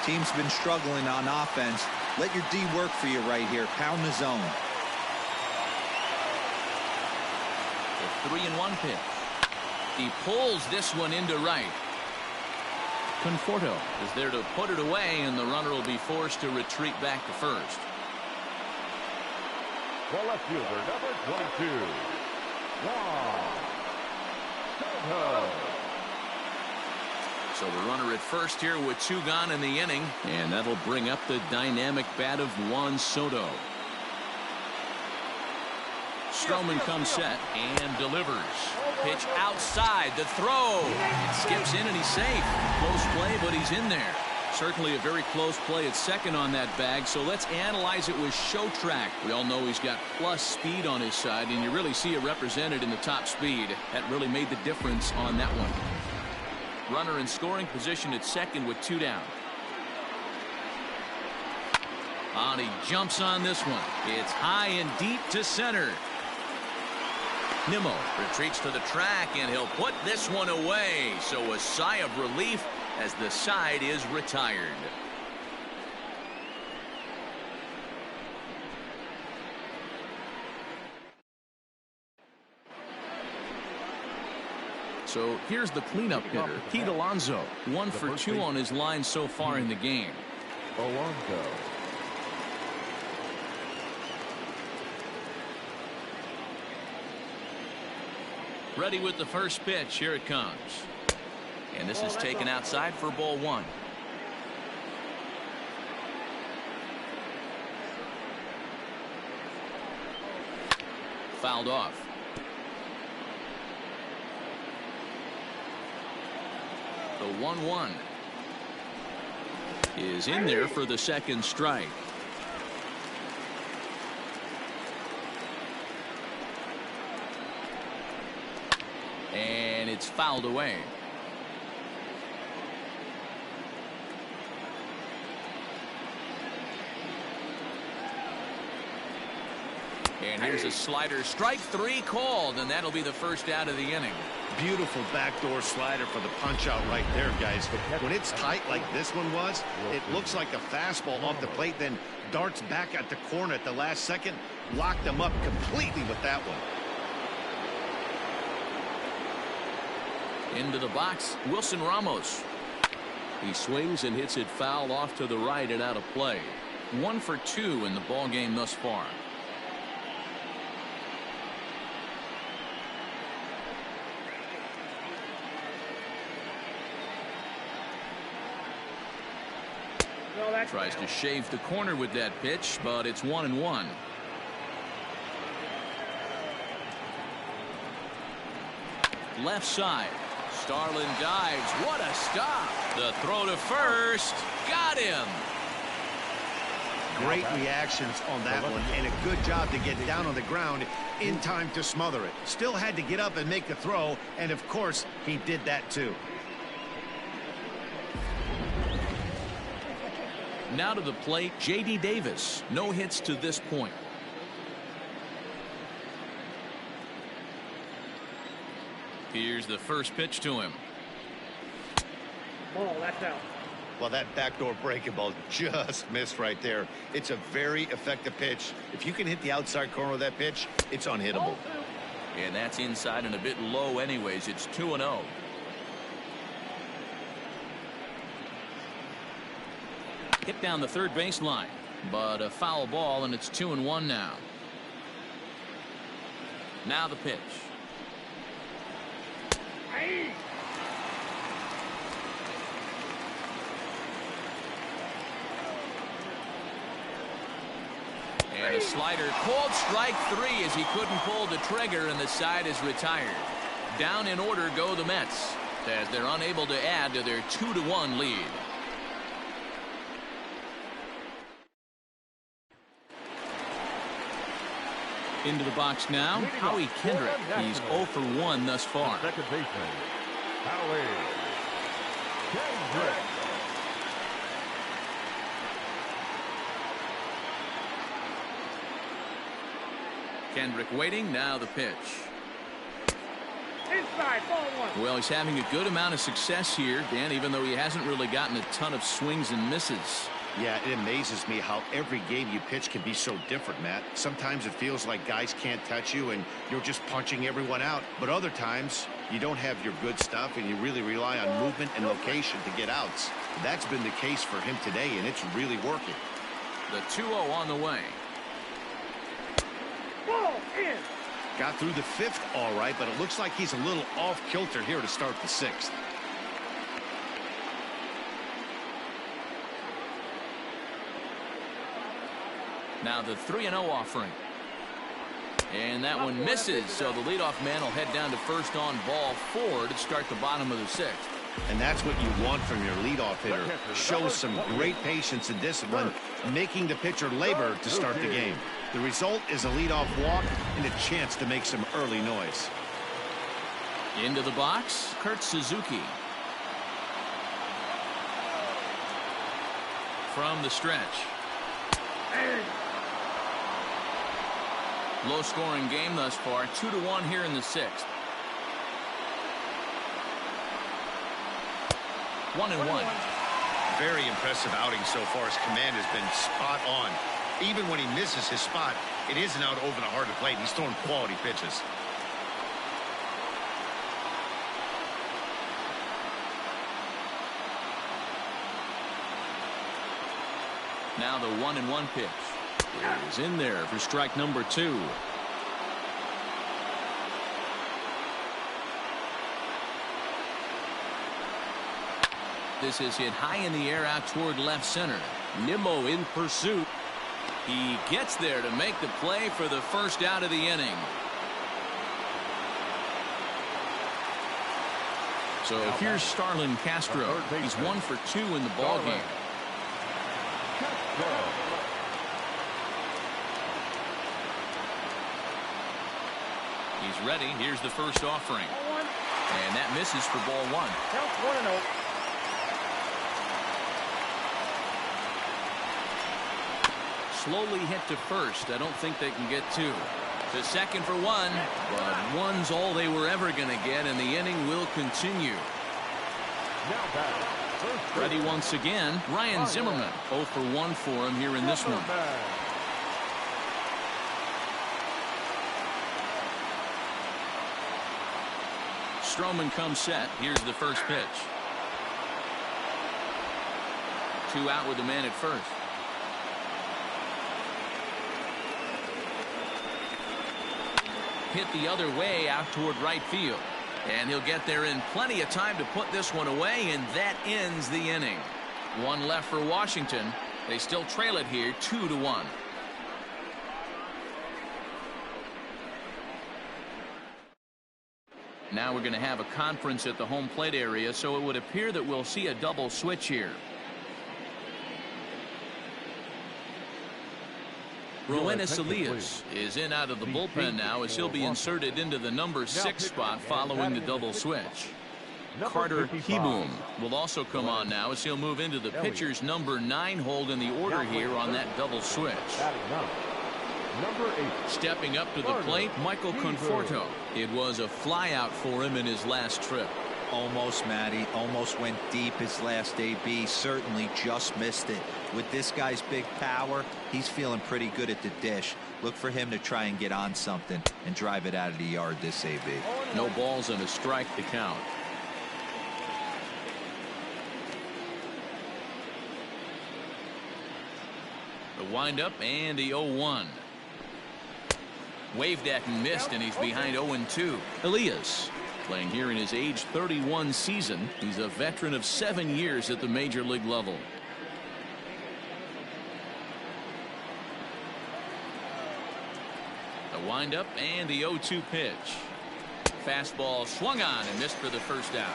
Team's been struggling on offense. Let your D work for you right here. Pound the zone. The 3-1 pitch. He pulls this one into right. Conforto is there to put it away, and the runner will be forced to retreat back to first. The left fielder, number 22. Soto. So the runner at first here with 2 gone in the inning, and that'll bring up the dynamic bat of Juan Soto. Stroman comes set and delivers. Pitch outside, the throw. It skips in and he's safe. Close play, but he's in there. Certainly a very close play at second on that bag, so let's analyze it with show track. We all know he's got plus speed on his side, and you really see it represented in the top speed. That really made the difference on that one. Runner in scoring position at second with 2 down. And he jumps on this one. It's high and deep to center. Nimmo retreats to the track, and he'll put this one away. So a sigh of relief as the side is retired. So here's the cleanup hitter, Pete Alonso. 1 for 2 on his line so far in the game. Alonso. Ready with the first pitch. Here it comes. And this is taken outside for ball 1. Fouled off. The 1-1 is in there for the second strike. And it's fouled away. And here's a slider. Strike 3 called, and that'll be the first out of the inning. Beautiful backdoor slider for the punch out right there, guys. When it's tight like this one was, it looks like a fastball off the plate, then darts back at the corner at the last second. Locked them up completely with that one. Into the box, Wilson Ramos. He swings and hits it foul off to the right and out of play. 1 for 2 in the ball game thus far. Tries to shave the corner with that pitch, but it's 1-1. Left side. Starlin dives. What a stop. The throw to first. Got him. Great reactions on that one, and a good job to get down on the ground in time to smother it. Still had to get up and make the throw, and of course he did that too. Now to the plate, J.D. Davis. No hits to this point. Here's the first pitch to him. Ball, that's out. Well, that backdoor breaking ball just missed right there. It's a very effective pitch. If you can hit the outside corner of that pitch, it's unhittable. And that's inside and a bit low anyways. It's 2-0. Hit down the third baseline, but a foul ball, and it's 2-1 now. Now the pitch. And a slider. Called strike 3 as he couldn't pull the trigger, and the side is retired. Down in order go the Mets as they're unable to add to their 2-1 lead. Into the box now, Howie Kendrick. He's 0 for 1 thus far. Second baseman, Howie Kendrick. Kendrick waiting. Now the pitch. Inside, ball one. Well, he's having a good amount of success here, Dan, even though he hasn't really gotten a ton of swings and misses. Yeah, it amazes me how every game you pitch can be so different, Matt. Sometimes it feels like guys can't touch you and you're just punching everyone out. But other times, you don't have your good stuff and you really rely on movement and location to get outs. That's been the case for him today, and it's really working. The 2-0 on the way. Ball in. Got through the 5th all right, but it looks like he's a little off kilter here to start the 6th. Now the 3-0 offering. And that one misses, so the leadoff man will head down to first on ball 4 to start the bottom of the 6th. And that's what you want from your leadoff hitter. Shows some great patience and discipline, making the pitcher labor to start the game. The result is a leadoff walk and a chance to make some early noise. Into the box, Kurt Suzuki. From the stretch. Low-scoring game thus far, 2-1 here in the 6th. 1-1. Very impressive outing so far. His command has been spot on. Even when he misses his spot, it isn't out over the heart of the plate. He's throwing quality pitches. Now the 1-1 pitch is in there for strike number 2. This is hit high in the air out toward left center. Nimmo in pursuit. He gets there to make the play for the first out of the inning. So here's Starlin Castro. He's 1 for 2 in the ballgame. He's ready. Here's the first offering. And that misses for ball 1. Count 1-0. Slowly hit to first. I don't think they can get 2. To second for 1. But 1's all they were ever going to get, and the inning will continue. Ready once again, Ryan Zimmerman. 0 for 1 for him here in this one. Stroman comes set. Here's the first pitch. 2 out with the man at first. Hit the other way out toward right field. And he'll get there in plenty of time to put this one away, and that ends the inning. 1 left for Washington. They still trail it here 2-1. Now we're going to have a conference at the home plate area, so it would appear that we'll see a double switch here. Roenis Elias is in out of the bullpen now as he'll be inserted into the number 6 spot following the double switch. Carter Kieboom will also come on now as he'll move into the pitcher's number 9 hold in the order here on that double switch. Number 8. Stepping up to the plate, Michael Conforto. It was a flyout for him in his last trip. Almost, Matty. Almost went deep his last AB. Certainly just missed it. With this guy's big power, he's feeling pretty good at the dish. Look for him to try and get on something and drive it out of the yard this AB. No balls and a strike to count. The windup and the 0-1. Waved at and missed, and he's behind 0-2. Elias playing here in his age 31 season. He's a veteran of 7 years at the major league level. The windup and the 0-2 pitch. Fastball swung on and missed for the first out.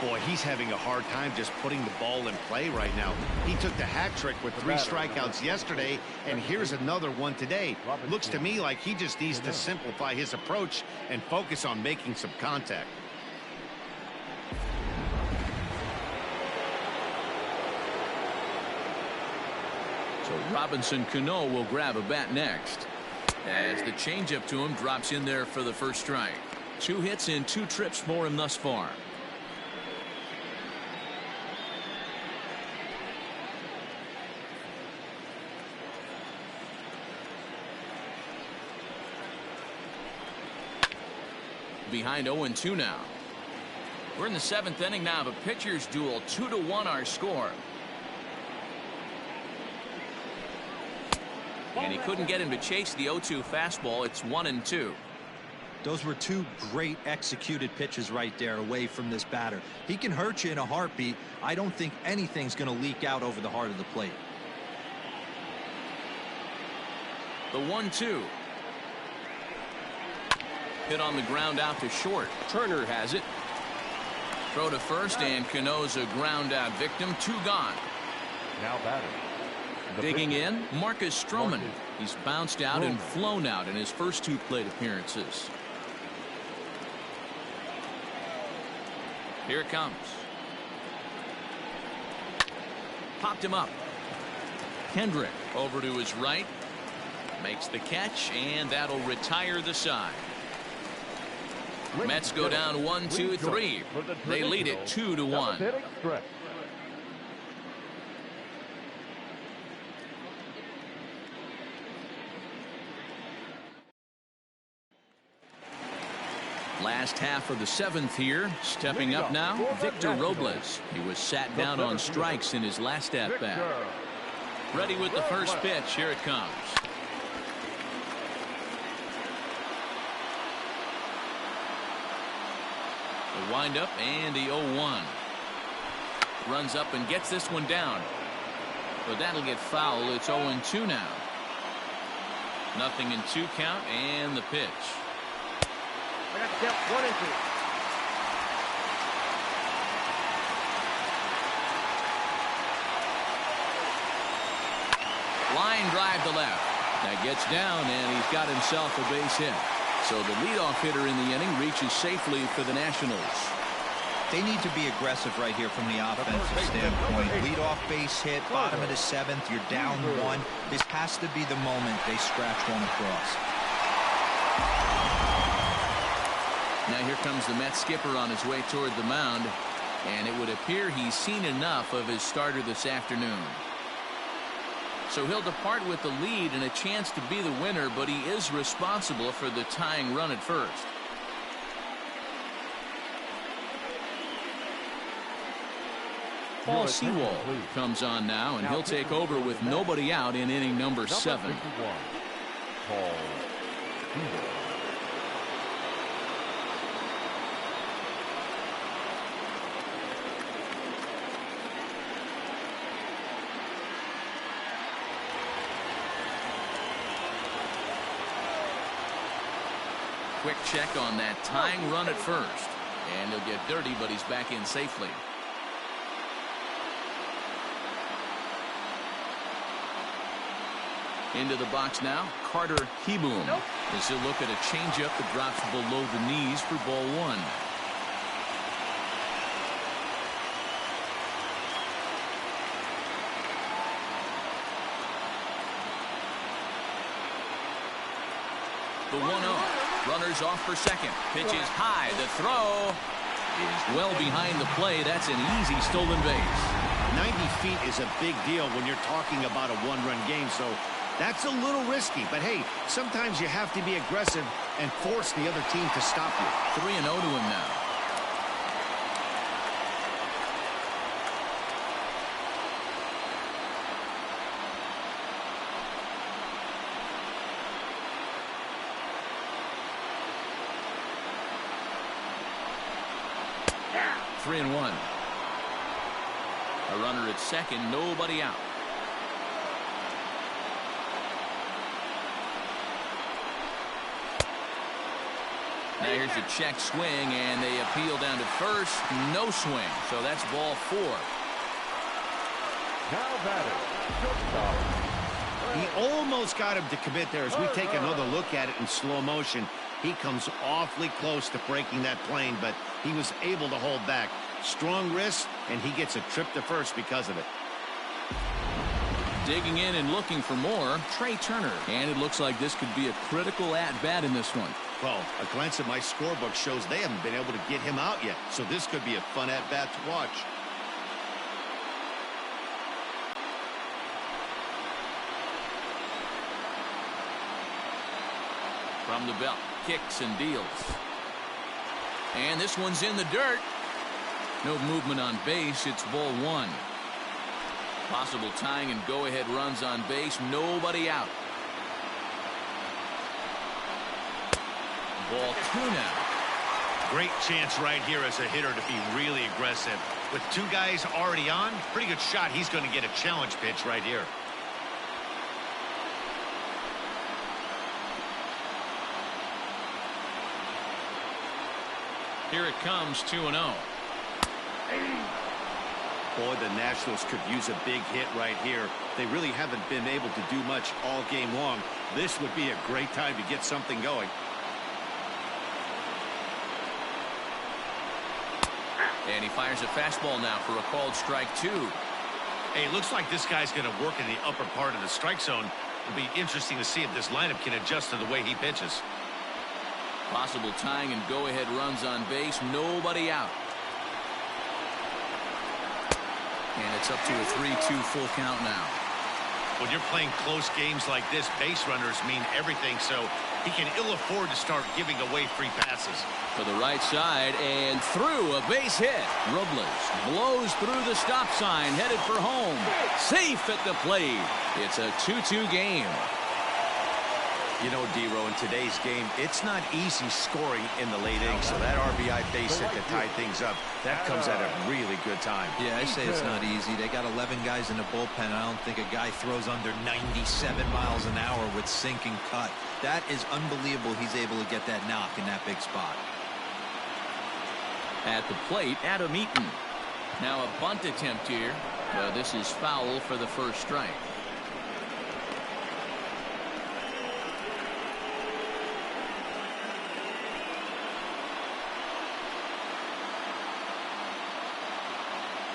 Boy, he's having a hard time just putting the ball in play right now. He took the hat trick with 3 strikeouts yesterday, and here's another one today. Looks to me like he just needs to simplify his approach and focus on making some contact. So Robinson Cano will grab a bat next, as the changeup to him drops in there for the first strike. 2 hits and 2 trips for him thus far. Behind 0-2 now. We're in the 7th inning now of a pitcher's duel. 2-1 our score. And he couldn't get him to chase the 0-2 fastball. It's 1-2. Those were 2 great executed pitches right there away from this batter. He can hurt you in a heartbeat. I don't think anything's going to leak out over the heart of the plate. The 1-2. Hit on the ground out to short. Turner has it. Throw to first, and Cano's a ground out victim. 2 gone. Now batting. Digging in, Marcus Stroman. He's bounced out and flown out in his first 2 plate appearances. Here it comes. Popped him up. Kendrick over to his right. Makes the catch, and that'll retire the side. Mets go down 1-2-3. They lead it 2-1. Last half of the 7th here. Stepping up now, Victor Robles. He was sat down on strikes in his last at-bat. Ready with the first pitch. Here it comes. The windup and the 0-1. Runs up and gets this one down. But that'll get foul. It's 0-2 now. 0-2 count, and the pitch. I got step 1-2. Line drive to left. That gets down, and he's got himself a base hit. So the leadoff hitter in the inning reaches safely for the Nationals. They need to be aggressive right here from the offensive standpoint. Leadoff base hit, bottom of the 7th. You're down 1. This has to be the moment they scratch one across. Now here comes the Mets skipper on his way toward the mound, and it would appear he's seen enough of his starter this afternoon. So he'll depart with the lead and a chance to be the winner, but he is responsible for the tying run at first. Paul Sewald comes on now, and he'll take over with nobody out in inning number 7. Paul Sewald. Quick check on that tying run at first. And he'll get dirty, but he's back in safely. Into the box now, Carter Heboom. As he'll look at a changeup that drops below the knees for ball 1. The 1-0. Runners off for second. Pitch is high. The throw is well behind the play. That's an easy stolen base. 90 feet is a big deal when you're talking about a 1-run game, so that's a little risky. But hey, sometimes you have to be aggressive and force the other team to stop you. 3-0 to him now. Yeah. 3-1. A runner at second, nobody out. Now here's a check swing, and they appeal down to first. No swing, so that's ball 4. Now batting, shortstop. He almost got him to commit there. As we take another look at it in slow motion, he comes awfully close to breaking that plane, but he was able to hold back. Strong wrist, and he gets a trip to first because of it. Digging in and looking for more, Trey Turner. And it looks like this could be a critical at-bat in this one. Well, a glance at my scorebook shows they haven't been able to get him out yet, so this could be a fun at-bat to watch. From the belt, kicks and deals. And this one's in the dirt. No movement on base. It's ball one. Possible tying and go-ahead runs on base. Nobody out. Ball two now. Great chance right here as a hitter to be really aggressive. With two guys already on, pretty good shot. He's going to get a challenge pitch right here. Here it comes, 2-0. Boy, the Nationals could use a big hit right here. They really haven't been able to do much all game long. This would be a great time to get something going. And he fires a fastball now for a called strike two. Hey, looks like this guy's going to work in the upper part of the strike zone. It'll be interesting to see if this lineup can adjust to the way he pitches. Possible tying and go-ahead runs on base. Nobody out. And it's up to a 3-2 full count now. When you're playing close games like this, base runners mean everything, so he can ill afford to start giving away free passes. To the right side and through, a base hit. Robles blows through the stop sign, headed for home. Safe at the plate. It's a 2-2 game. You know, D-Row, in today's game, it's not easy scoring in the late innings, so that RBI base hit to tie things up, that comes at a really good time. Yeah, I say it's not easy. They got 11 guys in the bullpen. I don't think a guy throws under 97 miles an hour with sink and cut. That is unbelievable he's able to get that knock in that big spot. At the plate, Adam Eaton. Now a bunt attempt here. This is foul for the first strike.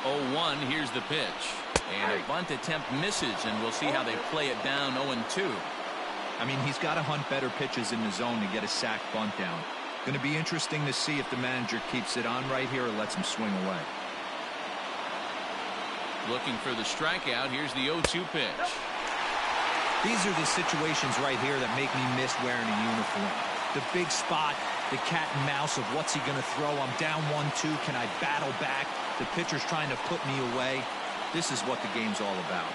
Oh, 1, here's the pitch. And a bunt attempt misses, and we'll see how they play it down 0-2. I mean, he's got to hunt better pitches in the zone to get a sac bunt down. Going to be interesting to see if the manager keeps it on right here or lets him swing away. Looking for the strikeout. Here's the 0-2 pitch. These are the situations right here that make me miss wearing a uniform. The big spot, the cat and mouse of what's he going to throw. I'm down 1-2. Can I battle back? The pitcher's trying to put me away. This is what the game's all about.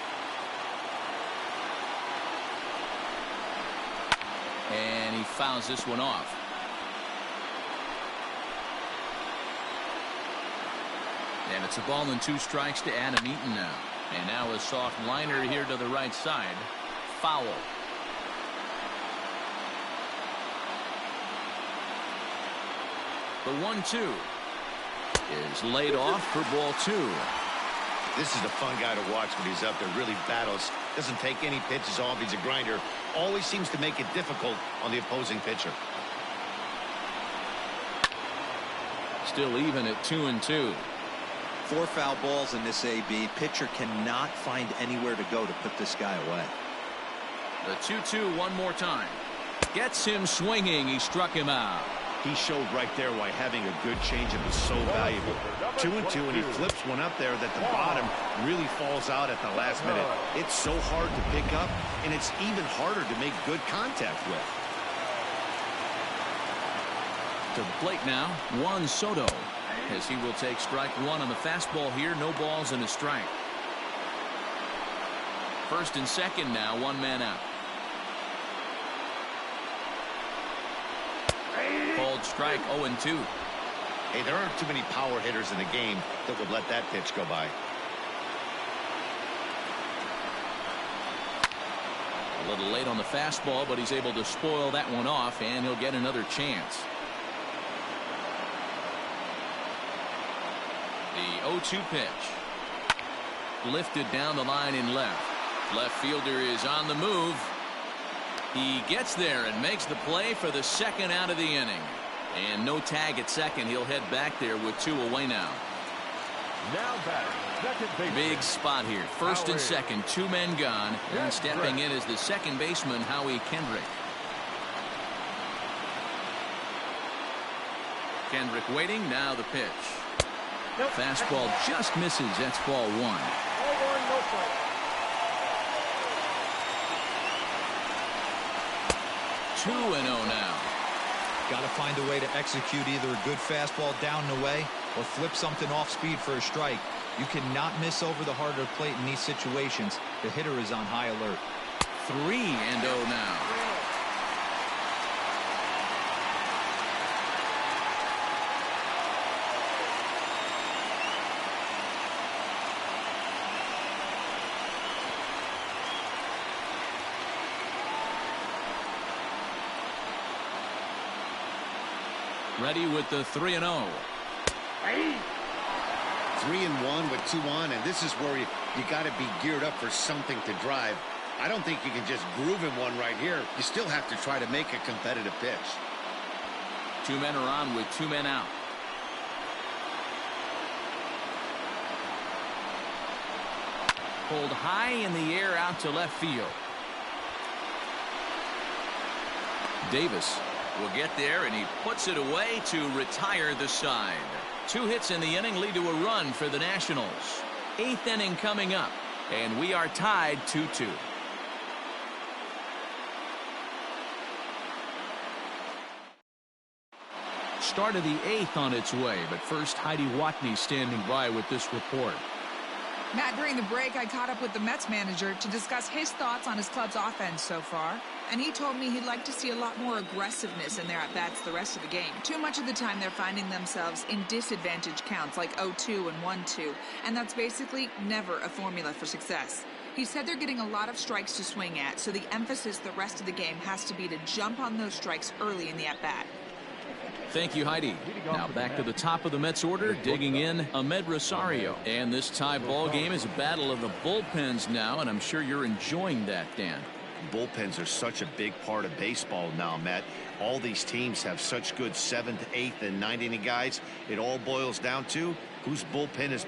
And he fouls this one off. And it's a ball and 2 strikes to Adam Eaton now. And now a soft liner here to the right side. Foul. The 1-2 is laid off for ball 2. This is a fun guy to watch when he's up there. Really battles. Doesn't take any pitches off. He's a grinder. Always seems to make it difficult on the opposing pitcher. Still even at 2-2. 4 foul balls in this AB. Pitcher cannot find anywhere to go to put this guy away. The 2-2 one more time. Gets him swinging. He struck him out. He showed right there why having a good changeup is so valuable. 2-2, and he flips one up there that the bottom really falls out at the last minute. It's so hard to pick up, and it's even harder to make good contact with. To the plate now, Juan Soto, as he will take strike 1 on the fastball here. No balls and a strike. First and second now, 1 man out. Called strike 0-2. Hey, there aren't too many power hitters in the game that would let that pitch go by. A little late on the fastball, but he's able to spoil that one off, and he'll get another chance. The 0-2 pitch. Lifted down the line in left. Left fielder is on the move. He gets there and makes the play for the second out of the inning. And no tag at second. He'll head back there with 2 away now. Now back, second baseman. Big spot here. First and second, 2 men gone. And stepping in is the second baseman, Howie Kendrick. Kendrick waiting. Now the pitch. Nope. Fastball just misses. That's ball 1. Ball 1, no strike. 2-0 now. Got to find a way to execute either a good fastball down and away or flip something off speed for a strike. You cannot miss over the heart of the plate in these situations. The hitter is on high alert. 3-0 now. Ready with the 3-0. 3-1 with 2 on, and this is where you got to be geared up for something to drive. I don't think you can just groove in one right here. You still have to try to make a competitive pitch. 2 men are on with 2 men out. Pulled high in the air out to left field. Davis will get there, and he puts it away to retire the side. 2 hits in the inning lead to a run for the Nationals. 8th inning coming up, and we are tied 2-2. Start of the 8th on its way, but first Heidi Watney standing by with this report. Matt, during the break, I caught up with the Mets manager to discuss his thoughts on his club's offense so far. And he told me he'd like to see a lot more aggressiveness in their at-bats the rest of the game. Too much of the time they're finding themselves in disadvantage counts like 0-2 and 1-2. And that's basically never a formula for success. He said they're getting a lot of strikes to swing at, so the emphasis the rest of the game has to be to jump on those strikes early in the at-bat. Thank you, Heidi. Now back to the top of the Mets order, digging in Ahmed Rosario. And this tie ball game is a battle of the bullpens now, and I'm sure you're enjoying that, Dan. Bullpens are such a big part of baseball now, Matt. All these teams have such good 7th, 8th, and 9th inning guys. It all boils down to whose bullpen is